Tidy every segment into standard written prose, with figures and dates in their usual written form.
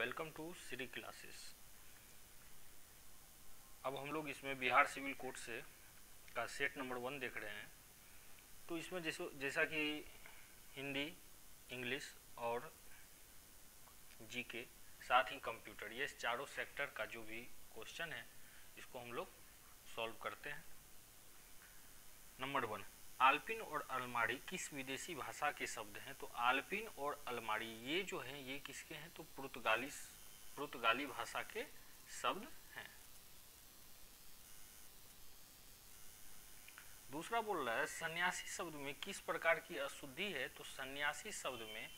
Welcome to Shri classes. अब हम लोग इसमें बिहार सिविल कोड से का सेट नंबर 1 देख रहे हैं। तो इसमें जैसा कि हिंदी, इंग्लिश और जीके साथ ही कंप्यूटर, ये चारों सेक्टर का जो भी क्वेश्चन है इसको हम लोग सॉल्व करते हैं। नंबर 1, आल्पिन और अलमारी किस विदेशी भाषा के शब्द हैं? तो आल्पिन और अलमारी ये जो है ये किसके हैं? तो पुर्तगाली भाषा के शब्द हैं। दूसरा बोल रहा है सन्यासी शब्द में किस प्रकार की अशुद्धि है? तो सन्यासी शब्द में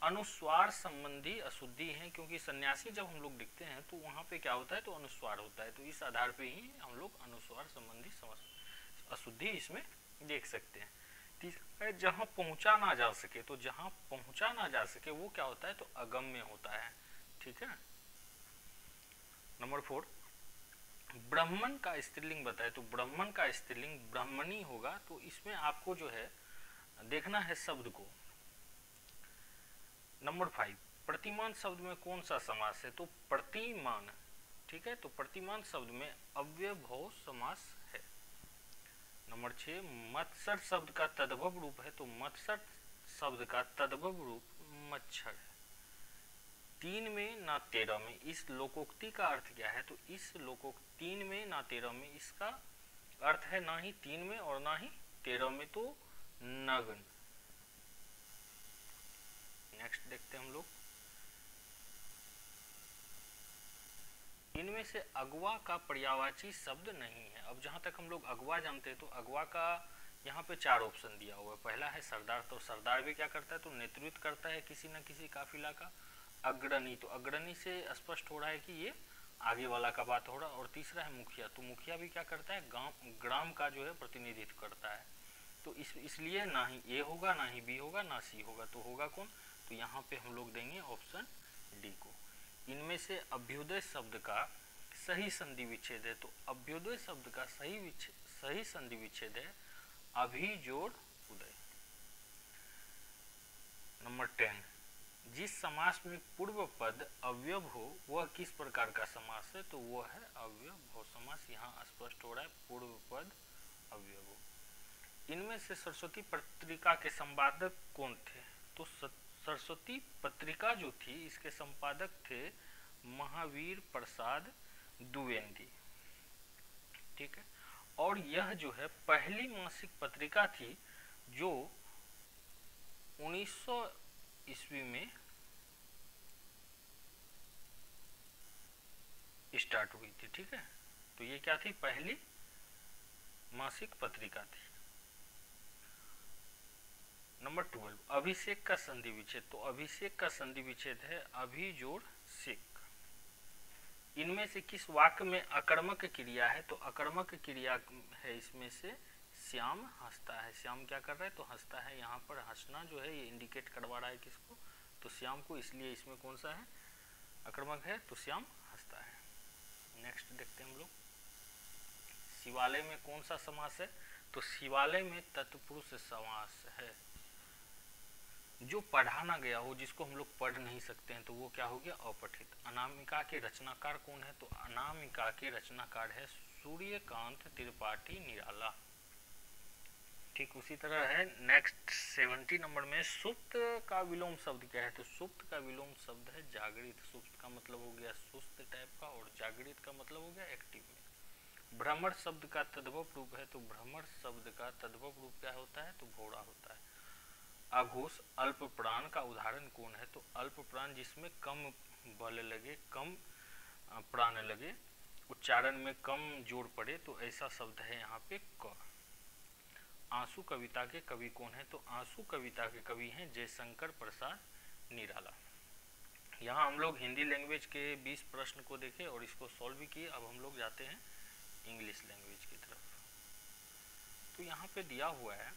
अनुस्वार संबंधी अशुद्धि है, क्योंकि सन्यासी जब हम लोग लिखते हैं तो वहां पे क्या होता है? तो अनुस्वार होता है। तो इस आधार पे ही हम लोग अनुस्वार संबंधी अशुद्धि इसमें देख सकते हैं। तीसरा है जहां पहुंचा ना जा सके, तो जहां पहुंचा ना जा सके वो क्या होता है? तो अगम्य होता है। ठीक है। नंबर 4, ब्राह्मण का स्त्रीलिंग बताए। तो ब्राह्मण का स्त्रीलिंग ब्राह्मणी होगा। तो इसमें आपको जो है देखना है शब्द को। नंबर 5, प्रतिमान शब्द में कौन सा समास है? तो प्रतिमान। ठीक है। तो प्रतिमान शब्द में अव्ययभाव समास है। नंबर 6, मत्सर शब्द का तद्भव रूप है। तो मत्सर शब्द का तद्भव रूप मच्छर है। 3 में ना 13 में, इस लोकोक्ति का अर्थ क्या है? तो इस लोकोक्ति 3 में ना 13 में, इसका अर्थ है ना ही 3 में और ना ही 13 में, तो नग्न। नेक्स्ट देखते हैं हम लोग। इनमें से अगवा का पर्यायवाची शब्द नहीं है। अब जहां तक हम लोग अगवा जानते हैं तो अगवा का यहाँ पे 4 ऑप्शन दिया हुआ है। पहला है सरदार। तो सरदार भी क्या करता है? तो नेतृत्व करता है किसी न किसी काफिला का। अग्रणी, तो अग्रणी से स्पष्ट हो रहा है कि ये आगे वाला का बात हो रहा है। और तीसरा है मुखिया। तो मुखिया भी क्या करता है? ग्राम का जो है प्रतिनिधित्व करता है। तो इसलिए ना ही ए होगा, ना ही बी होगा, ना सी होगा। तो होगा कौन? तो यहाँ पे हम लोग देंगे ऑप्शन डी को। इनमें से अभ्युदय शब्द का सही संधि विच्छेद है। तो अभ्युदय शब्द का सही संधि विच्छेद है अभिजोड़ उदय। नंबर 10, जिस समास में पूर्व पद अवयव हो वह किस प्रकार का समास है? तो वह है अव्ययभाव समास। यहाँ स्पष्ट हो रहा है पूर्व पद अवयव हो। इनमें से सरस्वती पत्रिका के संपादक कौन थे? तो सरस्वती पत्रिका जो थी इसके संपादक थे महावीर प्रसाद द्विवेदी। ठीक है। और यह जो है पहली मासिक पत्रिका थी जो 1900 ईस्वी में स्टार्ट हुई थी। ठीक है। तो ये क्या थी? पहली मासिक पत्रिका थी। नंबर 12, अभिषेक का संधि विच्छेद। तो अभिषेक का संधि विच्छेद है अभिजोड़ सेक। इनमें से किस वाक्य में अकर्मक क्रिया है? तो अकर्मक क्रिया है इसमें से श्याम हंसता है। श्याम क्या कर रहा है? तो हंसता है। यहाँ पर हंसना जो है ये इंडिकेट करवा रहा है किसको? तो श्याम को। इसलिए इसमें कौन सा है? अकर्मक है। तो श्याम हंसता है। नेक्स्ट देखते हैं हम लोग। शिवालय में कौन सा समास है? तो शिवालय में तत्पुरुष समास है। जो पढ़ा ना गया हो, जिसको हम लोग पढ़ नहीं सकते हैं, तो वो क्या हो गया? अपठित। अनामिका के रचनाकार कौन है? तो अनामिका के रचनाकार है सूर्यकांत त्रिपाठी निराला। ठीक उसी तरह है नेक्स्ट 70 नंबर में सुप्त का विलोम शब्द क्या है? तो सुप्त का विलोम शब्द है जागृत। सुप्त का मतलब हो गया सुस्त टाइप का और जागृत का मतलब हो गया एक्टिव में। भ्रमर शब्द का तद्भव रूप है। तो भ्रमर शब्द का तद्भव रूप क्या होता है? तो घोड़ा होता है। अघोष अल्प प्राण का उदाहरण कौन है? तो अल्प प्राण जिसमें कम बल लगे, कम प्राण लगे, उच्चारण में कम जोर पड़े, तो ऐसा शब्द है यहाँ पे क। आंसू कविता के कवि कौन है? तो आंसू कविता के कवि हैं जयशंकर प्रसाद निराला। यहाँ हम लोग हिंदी लैंग्वेज के 20 प्रश्न को देखे और इसको सॉल्व भी किए। अब हम लोग जाते हैं इंग्लिश लैंग्वेज की तरफ। तो यहाँ पे दिया हुआ है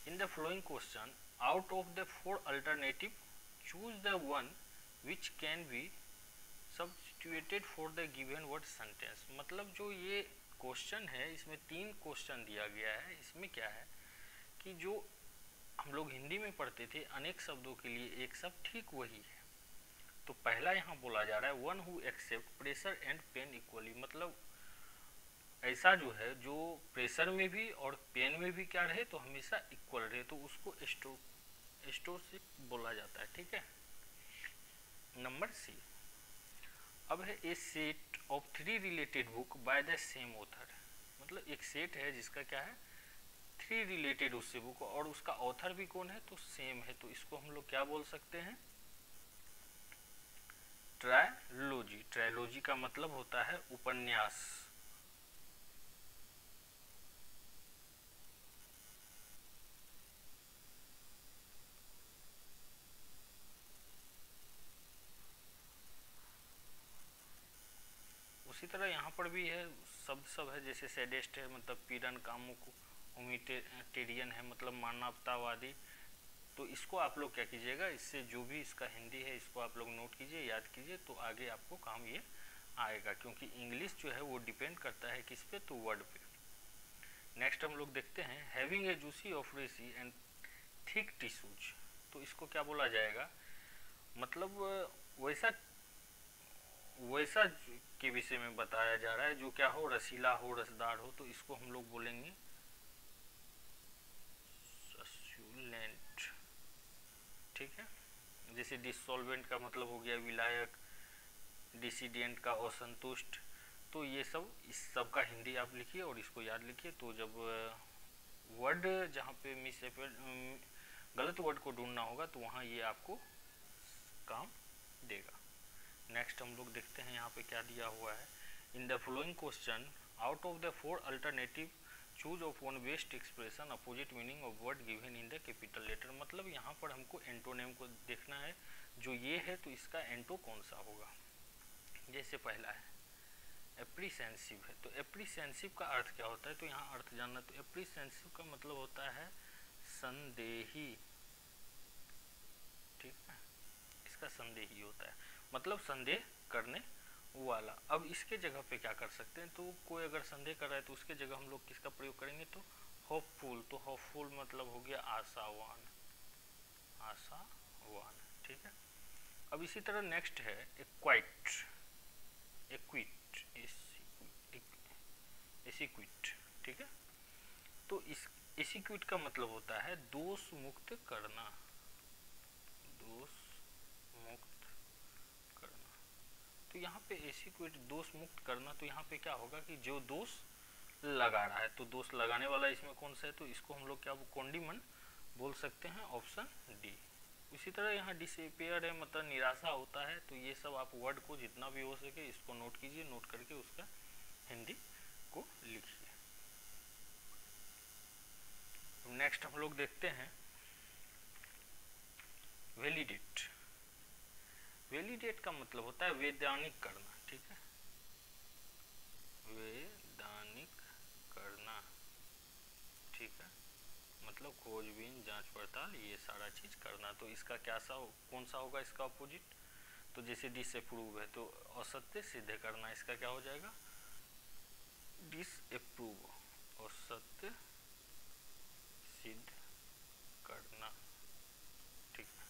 in the following question out of the 4 alternative choose the one which can be substituted for the given word sentence। मतलब जो ये क्वेश्चन है इसमें 3 क्वेश्चन दिया गया है। इसमें क्या है कि जो हम लोग हिंदी में पढ़ते थे अनेक शब्दों के लिए एक शब्द ठीक वही है, तो पहला यहाँ बोला जा रहा है one who accept pressure and pain equally, मतलब ऐसा जो है जो प्रेशर में भी और पेन में भी क्या रहे तो हमेशा इक्वल रहे, तो उसको स्टोइक बोला जाता है। ठीक है, नंबर सी। अब है a set of 3 related book by the same author, मतलब एक सेट है जिसका क्या है 3 रिलेटेड उससे बुक और उसका ऑथर भी कौन है तो सेम है, तो इसको हम लोग क्या बोल सकते हैं ट्रायलॉजी। ट्रायलॉजी का मतलब होता है उपन्यास। उसी तरह यहाँ पर भी है शब्द सब है, जैसे सैडेस्ट है मतलब पीड़न, कामुक, ह्यूमैनिटेरियन है मतलब मानवतावादी। तो इसको आप लोग क्या कीजिएगा, इससे जो भी इसका हिंदी है इसको आप लोग नोट कीजिए, याद कीजिए, तो आगे आपको काम ये आएगा, क्योंकि इंग्लिश जो है वो डिपेंड करता है किस पे तो वर्ड पे। नेक्स्ट हम लोग देखते हैं हैविंग ए जूसी ऑफ रेसी एंड थिक टिश्यूज, तो इसको क्या बोला जाएगा, मतलब वैसा वैसा के विषय में बताया जा रहा है जो क्या हो रसीला हो रसदार हो, तो इसको हम लोग बोलेंगे सस्युलेंट। ठीक है, जैसे डिसॉल्वेंट का मतलब हो गया विलायक, डिसिडेंट का असंतुष्ट, तो ये सब इस सब का हिंदी आप लिखिए और इसको याद लिखिए। तो जब वर्ड जहाँ पे गलत वर्ड को ढूंढना होगा तो वहाँ ये आपको काम देगा। नेक्स्ट हम लोग देखते हैं यहाँ पे क्या दिया हुआ है, in the following question out of the 4 alternative choose of one best expression opposite meaning of word given in the capital letter, मतलब यहाँ पर हमको एंटोनेम को देखना है, जो ये है तो इसका एंटो कौन सा होगा। जैसे पहला है एप्रीसेंसिव है, तो एप्रीसेंसिव का अर्थ क्या होता है, तो यहाँ अर्थ जानना, तो एप्रीसेंसिव का मतलब होता है संदेही। ठीक है, इसका संदेही होता है, मतलब संदेह करने वाला। अब इसके जगह पे क्या कर सकते हैं, तो कोई अगर संदेह कर रहा है तो उसके जगह हम लोग किसका प्रयोग करेंगे तो होपफुल, तो होपफुल मतलब हो गया आशावान, आशावान। ठीक है, अब इसी तरह नेक्स्ट है एक्वाइट, एक्विट, एसिक्विट। ठीक है, तो इस एसिक्विट का मतलब होता है दोष मुक्त करना, दोष मुक्त करना। तो यहाँ पे एसिक्विट दोष मुक्त करना, तो यहाँ पे क्या होगा कि जो दोष लगा रहा है, तो दोष लगाने वाला इसमें कौन सा है, तो इसको हम लोग क्या कॉन्डिमन बोल सकते हैं, ऑप्शन डी। इसी तरह यहाँ डिसपेयर है मतलब निराशा होता है, तो ये सब आप वर्ड को जितना भी हो सके इसको नोट कीजिए, नोट करके उसका हिंदी को लिखिए। नेक्स्ट हम लोग देखते हैं वैलिडेट। वैलिडेट का मतलब होता है वैधानिक करना। ठीक है, वैधानिक करना। ठीक है, मतलब खोजबीन जांच पड़ताल ये सारा चीज करना, तो इसका क्या सा कौन सा होगा इसका अपोजिट, तो जैसे डिसअप्रूव है तो असत्य सिद्ध करना, इसका क्या हो जाएगा डिसअप्रूव, असत्य सिद्ध करना। ठीक है,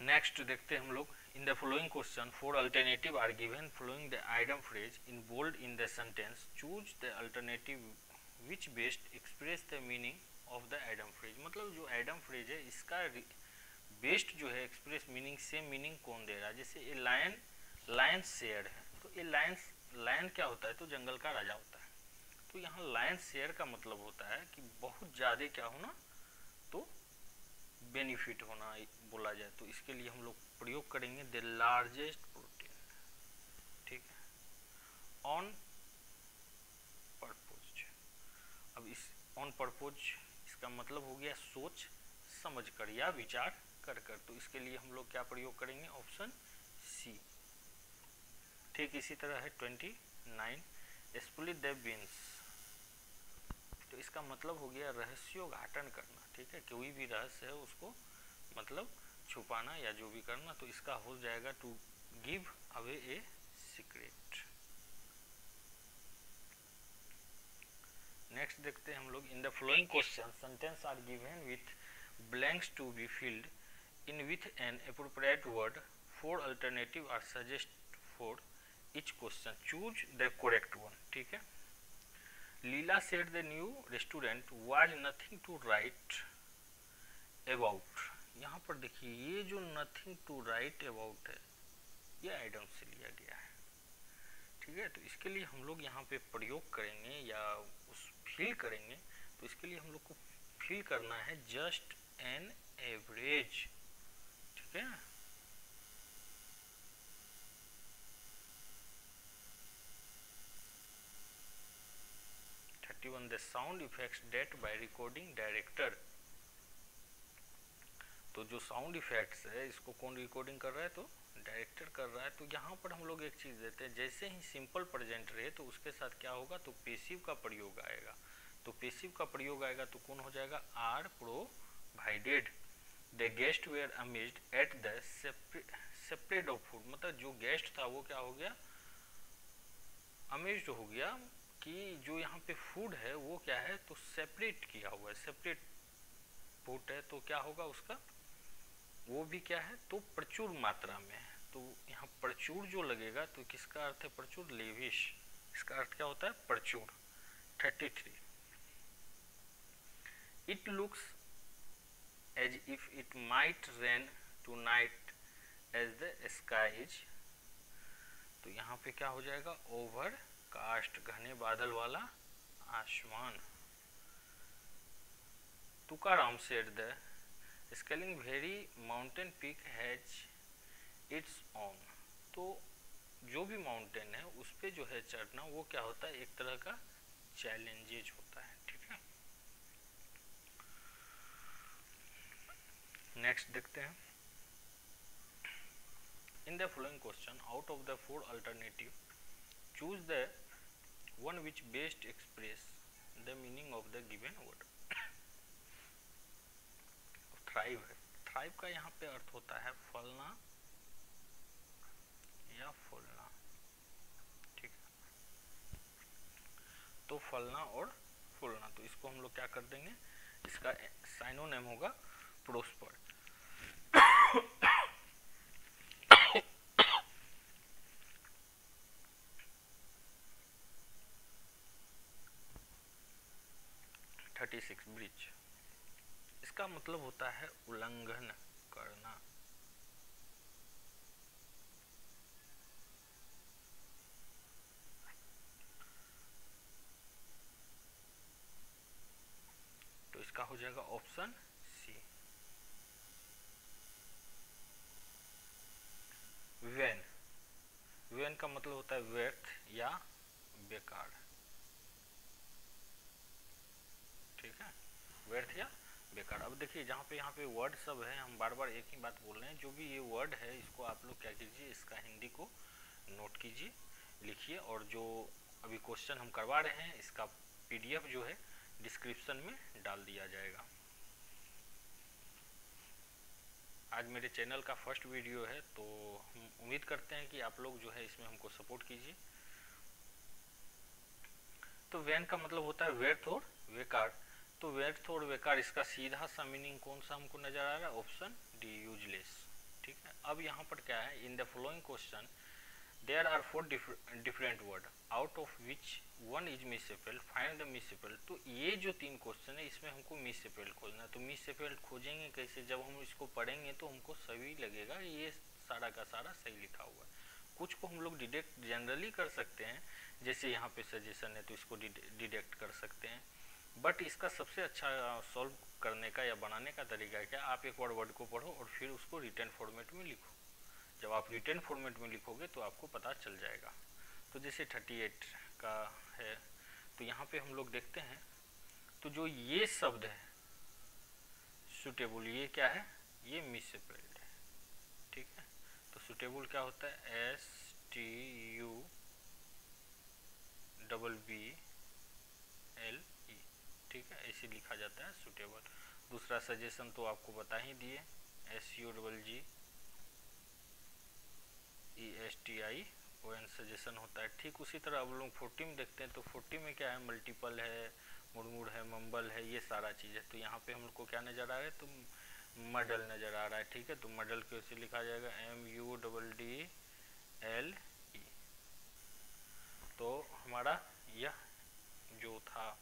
नेक्स्ट देखते हैं हम लोग in the following question 4 alternative are given following the item phrase in bold in the sentence, choose the alternative which best express the meaning of the item phrase, मतलब जो आइटम फ्रेज है इसका best जो है express meaning same meaning कौन दे रहा है। जैसे ए लायन, लायन शेयर है, तो ये लायन क्या होता है तो जंगल का राजा होता है, तो यहाँ लायन शेयर का मतलब होता है कि बहुत ज़्यादा क्या होना तो बेनिफिट होना बोला जाए, तो इसके लिए हम लोग प्रयोग करेंगे द लार्जेस्ट प्रोटीन। ठीक है, ऑन पर्पोज। अब इस ऑन पर्पोज इसका मतलब हो गया सोच समझ कर या विचार कर कर, तो इसके लिए हम लोग क्या प्रयोग करेंगे ऑप्शन सी। ठीक इसी तरह है 29 स्प्लिट द बीन्स, तो इसका मतलब हो गया रहस्योद्घाटन करना। ठीक है, कोई भी रहस्य है उसको मतलब छुपाना या जो भी करना, तो इसका हो जाएगा to give away a secret. Next देखते हैं हम लोग in the following question sentence are given with blanks to be filled in with an appropriate word. 4 alternative are suggested for each question. Choose the correct one. ठीक है. Leela said the new restaurant was nothing to write about. यहाँ पर देखिए ये जो nothing to write about है ये item से लिया गया है. ठीक है. तो इसके लिए हम लोग यहाँ पे प्रयोग करेंगे या उस फिल करेंगे. तो इसके लिए हम लोग को फिल करना है जस्ट एन एवरेज. ठीक है. The sound effects that by recording director. तो जो साउंड इफेक्ट्स है इसको कौन रिकॉर्डिंग कर रहा है? तो डायरेक्टर कर रहा है. तो यहाँ पर हम लोग एक चीज देते हैं, जैसे ही सिंपल प्रेजेंट रहे तो उसके साथ क्या होगा? तो पेसिव का प्रयोग आएगा. तो पेसिव का प्रयोग आएगा तो कौन हो जाएगा? Are provided. The guest were amazed at the separate of food. मतलब जो गेस्ट था वो क्या हो गया? अमेज्ड हो गया कि जो यहाँ पे फूड है वो क्या है? तो सेपरेट किया हुआ है, सेपरेट फूड है. तो क्या होगा उसका? वो भी क्या है? तो प्रचुर मात्रा में है. तो यहाँ प्रचुर जो लगेगा तो किसका अर्थ है? प्रचुर. लेविश. इसका अर्थ क्या होता है? प्रचुर. 33. It looks as if it might rain tonight as the sky is. तो यहाँ पे क्या हो जाएगा? Overcast. घने बादल वाला आसमान. Tukaram said the scaling very mountain peak has its own. तो जो भी माउंटेन है उस पे जो है चढ़ना वो क्या होता है? एक तरह का चैलेंजेज होता है. ठीक है. नेक्स्ट देखते हैं. In the following question, out of the 4 alternative, choose the one which best express the meaning of the given word. Thrive है. थ्राइव का यहाँ पे अर्थ होता है फलना या फूलना. ठीक है. तो फलना और फूलना. तो इसको हम लोग क्या कर देंगे? इसका साइनोनिम होगा प्रोस्पर. ब्रिज. इसका मतलब होता है उल्लंघन करना. तो इसका हो जाएगा ऑप्शन सी. वेन. वेन का मतलब होता है व्यर्थ या बेकार. ठीक है. व्यर्थ या बेकार. अब देखिए जहाँ पे यहाँ पे वर्ड सब है, हम बार बार एक ही बात बोल रहे हैं. जो भी ये वर्ड है इसको आप लोग क्या कीजिए? इसका हिंदी को नोट कीजिए, लिखिए. और जो अभी क्वेश्चन हम करवा रहे हैं इसका पीडीएफ जो है डिस्क्रिप्शन में डाल दिया जाएगा. आज मेरे चैनल का फर्स्ट वीडियो है तो हम उम्मीद करते हैं कि आप लोग जो है इसमें हमको सपोर्ट कीजिए. तो वैन का मतलब होता है व्यर्थ और बेकार. तो व्यर्थ और बेकार इसका सीधा सा मीनिंग कौन सा हमको नजर आ रहा है? Option D, useless. ठीक है. अब यहाँ पर क्या है? In the following question there are 4 different word out of which one is misspelled. Find the misspelled. तो ये जो 3 क्वेश्चन है इसमें हमको मिसस्पेल्ड खोजना है. तो मिसस्पेल्ड खोजेंगे कैसे? जब हम इसको पढ़ेंगे तो हमको सभी लगेगा ये सारा का सारा सही लिखा हुआ है. कुछ को हम लोग डिडेक्ट जनरली कर सकते हैं, जैसे यहाँ पे सजेशन है तो इसको डिडेक्ट कर सकते हैं. बट इसका सबसे अच्छा सॉल्व करने का या बनाने का तरीका क्या? आप एक बार वर्ड को पढ़ो और फिर उसको रिटर्न फॉर्मेट में लिखो. जब आप रिटर्न फॉर्मेट में लिखोगे तो आपको पता चल जाएगा. तो जैसे 38 का है तो यहाँ पे हम लोग देखते हैं. तो जो ये शब्द है सुटेबल, ये क्या है? ये मिसस्पेल्ड है. ठीक है. तो सुटेबल क्या होता है? STUBBLE. ठीक है. ऐसे लिखा जाता है सुटेबल. दूसरा सजेशन तो आपको बता ही दिए, SUGGESTION सजेशन होता है. ठीक उसी तरह अब लोग 40 में देखते हैं. तो 40 में क्या है? मल्टीपल है, मुड़मुड़ है, मंबल है, ये सारा चीज़ है। तो यहाँ पे हमको क्या नज़र आ रहा है, तो मडल नज़र आ रहा है, ठीक है। तो मडल कैसे लिखा जाएगा, MUDDLE। तो हमारा यह जो था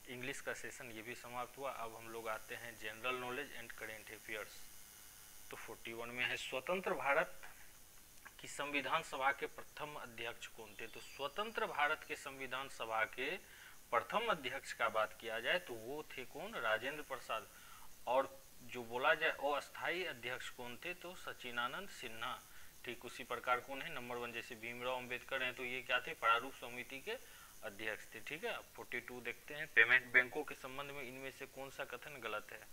इंग्लिश का सेशन ये भी समाप्त हुआ। अब हम लोग आते हैं general knowledge and current affairs. तो 41 में है, स्वतंत्र भारत की संविधान सभा के प्रथम अध्यक्ष कौन थे। तो स्वतंत्र भारत के संविधान सभा के प्रथम अध्यक्ष का बात किया जाए तो वो थे कौन, राजेंद्र प्रसाद। और जो बोला जाए अस्थायी अध्यक्ष कौन थे, तो सचिदानंद सिन्हा। ठीक उसी प्रकार कौन है, नंबर 1 जैसे भीमराव अंबेडकर हैं तो ये क्या थे, प्रारूप समिति के अध्यक्ष थे, ठीक है। 42 देखते हैं, पेमेंट बैंकों के संबंध में इनमें से कौन सा कथन गलत है।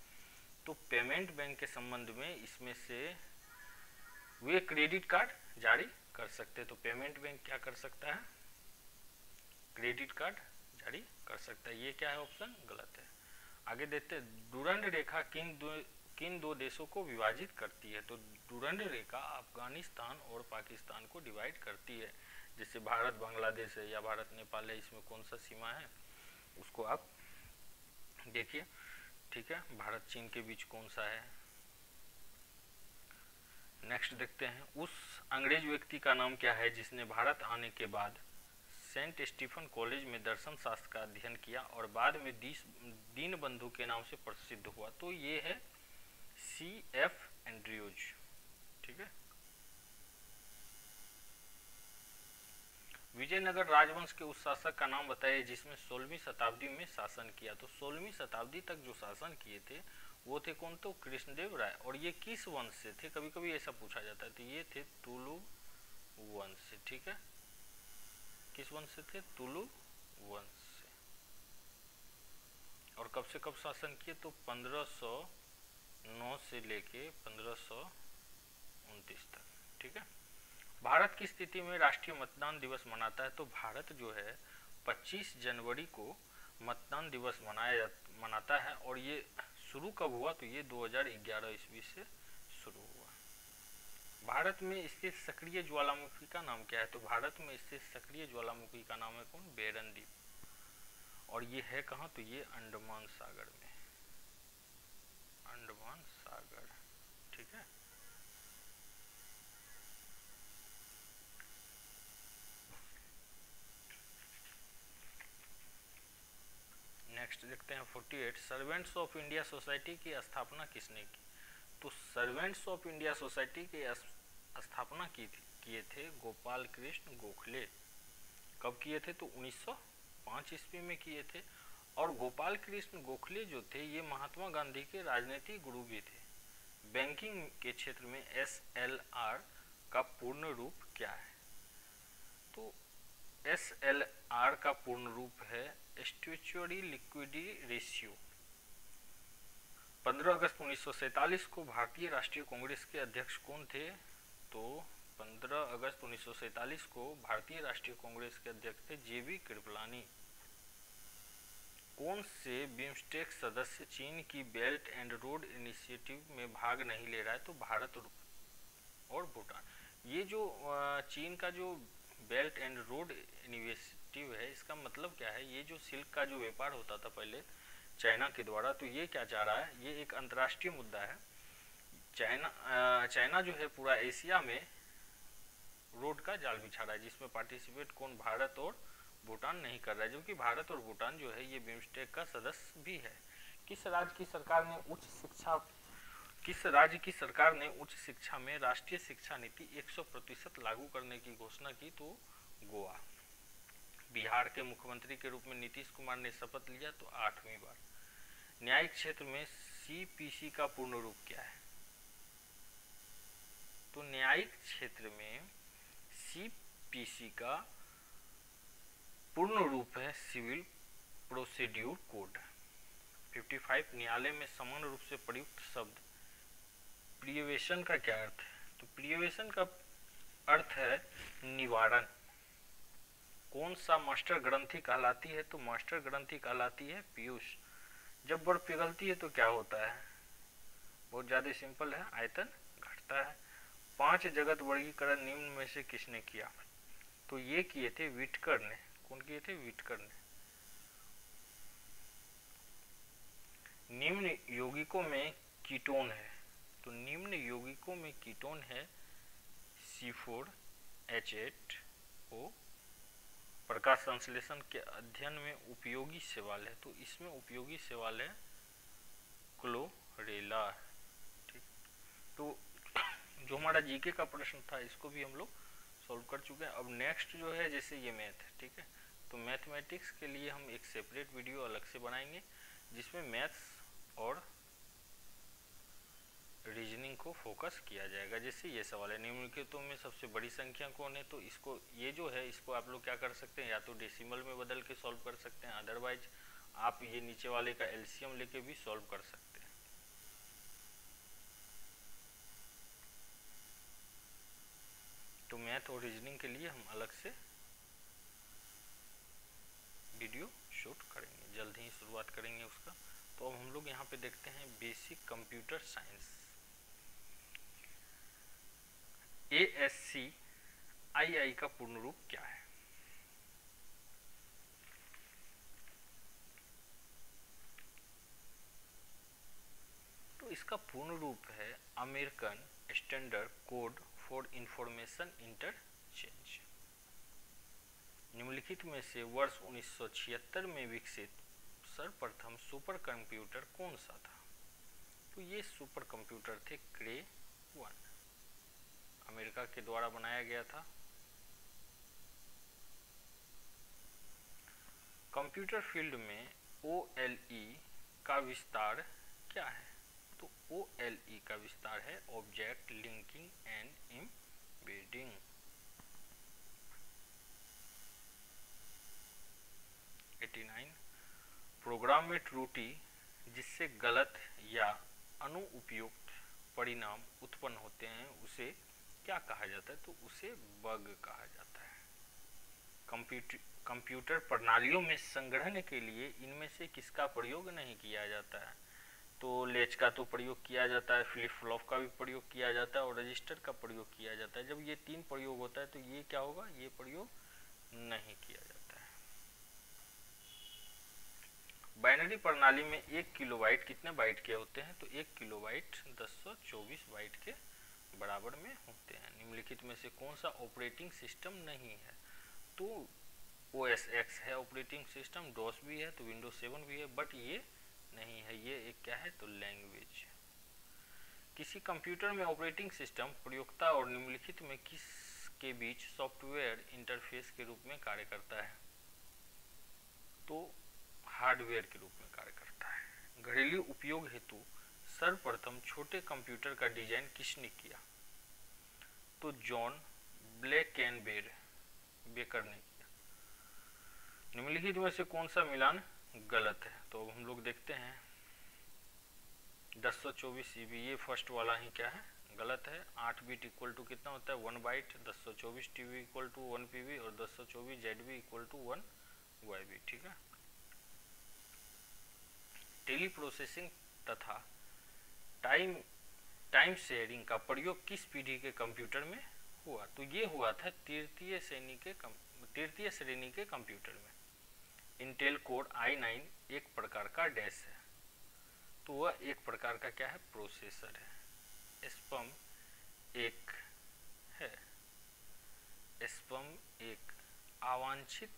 तो पेमेंट बैंक के संबंध में इसमें से वे क्रेडिट कार्ड जारी कर सकते हैं। तो पेमेंट बैंक क्या कर सकता है, क्रेडिट कार्ड जारी कर सकता है। ये क्या है, ऑप्शन गलत है। आगे देखते हैं, डुरंड रेखा किन दो देशों को विभाजित करती है। तो डुरंड रेखा अफगानिस्तान और पाकिस्तान को डिवाइड करती है। जैसे भारत बांग्लादेश है या भारत नेपाल है, इसमें कौन सा सीमा है उसको आप देखिए, ठीक है। भारत चीन के बीच कौन सा है। नेक्स्ट देखते हैं, उस अंग्रेज व्यक्ति का नाम क्या है जिसने भारत आने के बाद सेंट स्टीफन कॉलेज में दर्शन शास्त्र का अध्ययन किया और बाद में दीनबंधु के नाम से प्रसिद्ध हुआ। तो ये है C.F. एंड्रयूज, ठीक है। विजयनगर राजवंश के उस शासक का नाम बताइए जिसने 16वीं शताब्दी में शासन किया। तो 16वीं शताब्दी तक जो शासन किए थे वो थे कौन, तो कृष्णदेव राय। और ये किस वंश से थे, कभी कभी ऐसा पूछा जाता है। तो ये थे तुलु वंश से, ठीक है। किस वंश से थे, तुलु वंश से। और कब से कब शासन किए, तो 1509 से लेके 1529 तक, ठीक है। भारत की स्थिति में राष्ट्रीय मतदान दिवस मनाता है। तो भारत जो है 25 जनवरी को मतदान दिवस मनाता है। और ये शुरू कब हुआ, तो ये 2011 ईस्वी से शुरू हुआ। भारत में स्थित सक्रिय ज्वालामुखी का नाम क्या है। तो भारत में स्थित सक्रिय ज्वालामुखी का नाम है कौन, बेरन द्वीप। और ये है कहाँ, तो ये अंडमान सागर में, अंडमान सागर, ठीक है। नेक्स्ट देखते हैं 48, सर्वेंट्स ऑफ इंडिया सोसाइटी की स्थापना किसने की। तो सर्वेंट्स ऑफ इंडिया सोसाइटी की स्थापना किए थे गोपाल कृष्ण गोखले। कब किए थे, तो 1905 ईस्वी में किए थे। और गोपाल कृष्ण गोखले जो थे ये महात्मा गांधी के राजनीतिक गुरु भी थे। बैंकिंग के क्षेत्र में SLR का पूर्ण रूप क्या है। तो SLR का पूर्ण रूप है स्टैट्यूटरी लिक्विडिटी रेशियो। 15 अगस्त 1947 को भारतीय राष्ट्रीय कांग्रेस के अध्यक्ष कौन थे। तो 15 अगस्त 1947 को भारतीय राष्ट्रीय कांग्रेस के अध्यक्ष थे JB कृपलानी। कौन से बिम्स्टेक सदस्य चीन की बेल्ट एंड रोड इनिशिएटिव में भाग नहीं ले रहा है। तो भारत और भूटान। ये जो चीन का जो बेल्ट एंड रोड इनिशिएटिव है, इसका मतलब क्या है, ये जो सिल्क का जो व्यापार होता था पहले चाइना के द्वारा, तो ये क्या चाह रहा है, ये एक अंतर्राष्ट्रीय मुद्दा है। चाइना जो है पूरा एशिया में रोड का जाल बिछा रहा है, जिसमें पार्टिसिपेट कौन, भारत और भूटान नहीं कर रहा है। जबकि भारत और भूटान जो है ये बिम्स्टेक का सदस्य भी है। किस राज्य की सरकार ने उच्च शिक्षा में राष्ट्रीय शिक्षा नीति 100% लागू करने की घोषणा की। तो गोवा। बिहार के मुख्यमंत्री के रूप में नीतीश कुमार ने शपथ लिया, तो 8वीं बार। न्यायिक क्षेत्र में CPC का पूर्ण रूप क्या है। तो न्यायिक क्षेत्र में CPC का पूर्ण रूप है सिविल प्रोसीड्यूर कोड। 55, न्यायालय में समान रूप से प्रयुक्त शब्द प्रियवेशन का क्या अर्थ है। तो प्रियवेशन का अर्थ है निवारण। कौन सा मास्टर ग्रंथि कहलाती है। तो मास्टर ग्रंथि कहलाती है पीयूष। जब बर्फ पिघलती है तो क्या होता है, बहुत ज्यादा सिंपल है, आयतन घटता है। 5 जगत वर्गीकरण निम्न में से किसने किया। तो ये किए थे विटकर ने। कौन किए थे, विटकर ने। निम्न यौगिकों में कीटोन है, तो निम्न यौगिकों में कीटोन है C4H8O। प्रकाश संश्लेषण के अध्ययन में उपयोगी सवाल है, तो इसमें उपयोगी सवाल है क्लोरेला। ठीक, तो जो हमारा जीके का प्रश्न था इसको भी हम लोग सॉल्व कर चुके हैं। अब नेक्स्ट जो है जैसे ये मैथ है, ठीक है, तो मैथमेटिक्स के लिए हम एक सेपरेट वीडियो अलग से बनाएंगे जिसमें मैथ्स और रीजनिंग को फोकस किया जाएगा। जैसे ये सवाल है, निम्नलिखितों में सबसे बड़ी संख्या कौन है, तो इसको ये जो है इसको आप लोग क्या कर सकते हैं, या तो डेसिमल में बदल के सॉल्व कर सकते हैं, अदरवाइज आप ये नीचे वाले का एलसीएम लेके भी सॉल्व कर सकते हैं। तो मैथ और रीजनिंग के लिए हम अलग से वीडियो शूट करेंगे, जल्द ही शुरुआत करेंगे उसका। तो अब हम लोग यहाँ पे देखते हैं बेसिक कंप्यूटर साइंस। ASCII का पूर्ण रूप क्या है? तो इसका पूर्ण रूप है American standard code for information interchange. निम्नलिखित में से वर्ष 1976 में विकसित सर्वप्रथम सुपर कंप्यूटर कौन सा था? तो ये सुपर कंप्यूटर थे क्रे 1, अमेरिका के द्वारा बनाया गया था। कंप्यूटर फील्ड में OLE का विस्तार क्या है? तो OLE का विस्तार है object linking and embedding. Program में त्रुटि जिससे गलत या अनुपयुक्त परिणाम उत्पन्न होते हैं उसे क्या कहा जाता है? तो उसे बग कहा जाता है। कंप्यूटर प्रणालियों में संग्रहण के लिए इनमें से किसका प्रयोग नहीं किया जाता है? तो लेच का तो प्रयोग किया जाता है, फ्लिप फ्लॉप का भी प्रयोग किया जाता है और रजिस्टर का प्रयोग किया जाता है। जब ये तीन प्रयोग होता है तो ये क्या होगा, ये प्रयोग नहीं किया जाता है। बाइनरी प्रणाली में 1 किलोबाइट कितने बाइट के होते हैं? तो 1 किलोबाइट 1024 बाइट के बराबर में होते हैं। निम्नलिखित में से कौन सा ऑपरेटिंग सिस्टम नहीं है? तो OS X है ऑपरेटिंग सिस्टम, डॉस भी है, तो विंडोज 7 भी है, बट ये नहीं है। ये एक क्या है, तो लैंग्वेज। किसी कंप्यूटर में ऑपरेटिंग सिस्टम प्रयोक्ता और निम्नलिखित में किस के बीच सॉफ्टवेयर इंटरफेस के रूप में कार्य करता है? तो हार्डवेयर के रूप में कार्य करता है। घरेलू उपयोग हेतु सर्वप्रथम छोटे कंप्यूटर का डिजाइन किसने किया? तो जॉन बेकर ने किया। निम्नलिखित में से कौन सा मिलान गलत है? तो अब हम लोग देखते हैं 1024 CB, ये फर्स्ट वाला ही क्या है, गलत है। 8 बिट इक्वल टू कितना होता है, 1 byte. 1024 TB equal to 1 PB और 1024 ZB इक्वल टू 1 YB। ठीक है। टेली प्रोसेसिंग तथा टाइम शेयरिंग का प्रयोग किस पीढ़ी के कंप्यूटर में हुआ? तो ये हुआ था तृतीय श्रेणी के कंप्यूटर में। इंटेल कोर i9 एक प्रकार का डैश है, तो वह एक प्रकार का क्या है, प्रोसेसर है। स्पम एक है, स्पम एक अवांछित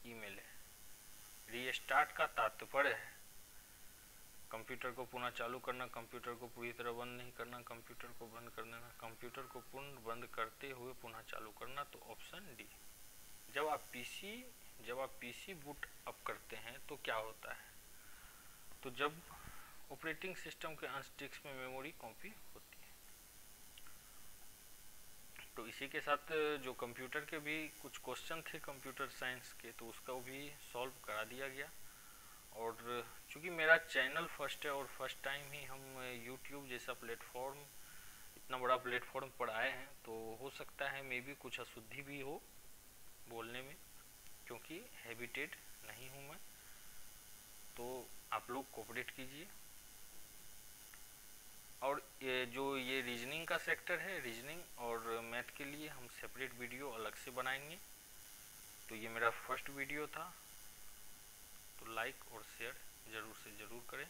ईमेल है। रीस्टार्ट का तात्पर्य है कंप्यूटर को पुनः चालू करना, कंप्यूटर को पूरी तरह बंद नहीं करना, कंप्यूटर को बंद कर देना, कंप्यूटर को पूर्ण बंद करते हुए पुनः चालू करना। तो ऑप्शन डी। जब आप पीसी बूट अप करते हैं तो क्या होता है? तो जब ऑपरेटिंग सिस्टम के अंश डिस्क में मेमोरी कॉपी होती है। तो इसी के साथ जो कंप्यूटर के भी कुछ क्वेश्चन थे कंप्यूटर साइंस के, तो उसका भी सॉल्व करा दिया गया। और चूँकि मेरा चैनल फर्स्ट है और फर्स्ट टाइम ही हम YouTube जैसा प्लेटफॉर्म, इतना बड़ा प्लेटफॉर्म पर आए हैं, तो हो सकता है मे भी कुछ अशुद्धि भी हो बोलने में, क्योंकि हैबिटेड नहीं हूँ मैं। तो आप लोग कोऑपरेट कीजिए। और ये रीजनिंग का सेक्टर है, रीजनिंग और मैथ के लिए हम सेपरेट वीडियो अलग से बनाएंगे। तो ये मेरा फर्स्ट वीडियो था, तो लाइक और शेयर ज़रूर से ज़रूर करें।